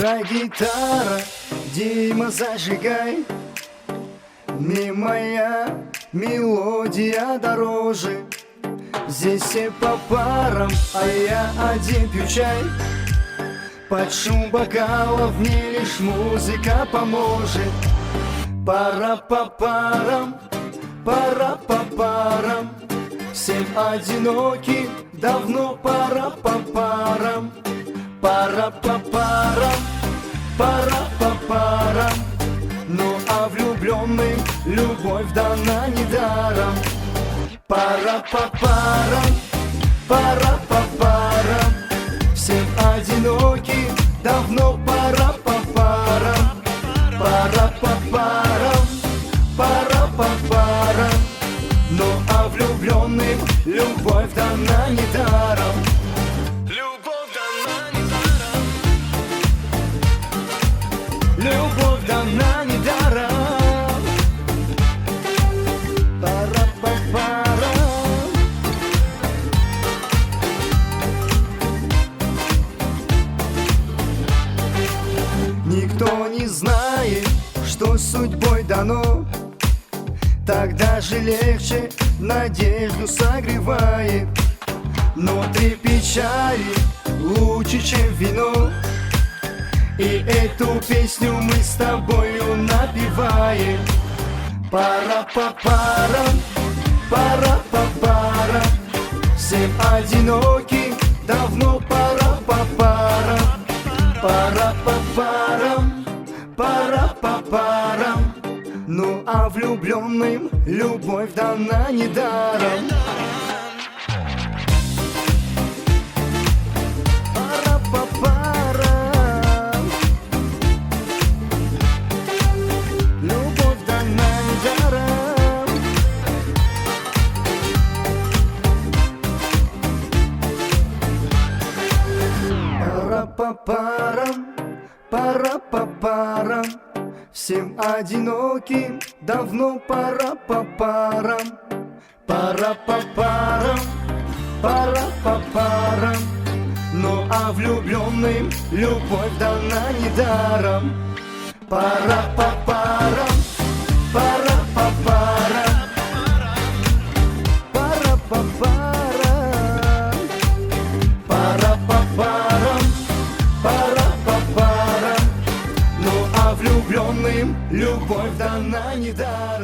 Играй, гитара, Дима, зажигай. Не моя мелодия дороже. Здесь все по парам, а я один пью чай. Под шум бокалов мне лишь музыка поможет. Пора по парам, пора по парам. Всем одиноким давно пора по парам. Пора по парам, пора по парам. Ну а влюбленным любовь дана недаром. Пора по парам, пора по парам. Всем одиноким давно пора по парам. Пора по парам, пора по парам. Ну а влюбленным любовь дана недаром. Любовь дана недаром. Любовь дана недаром. Пора по парам. Никто не знает, что судьбой дано. Так даже легче, надежду согревает. Внутри печали лучше, чем вино. И эту песню мы с тобою напеваем. Пора по парам, пора по парам. Всем одиноким давно пора по парам. Пора по парам, пора по парам. Ну а влюбленным любовь дана недаром. Пора по парам. Любовь дана недаром. Пора по парам, пора по парам. Всем одиноким давно пора по парам. Пора по парам, пора по парам. Ну а влюбленным любовь дана недаром. Пора по парам, пора по парам. Пора по парам, пора по парам, пора по парам. Ну а влюбленным любовь дана недаром.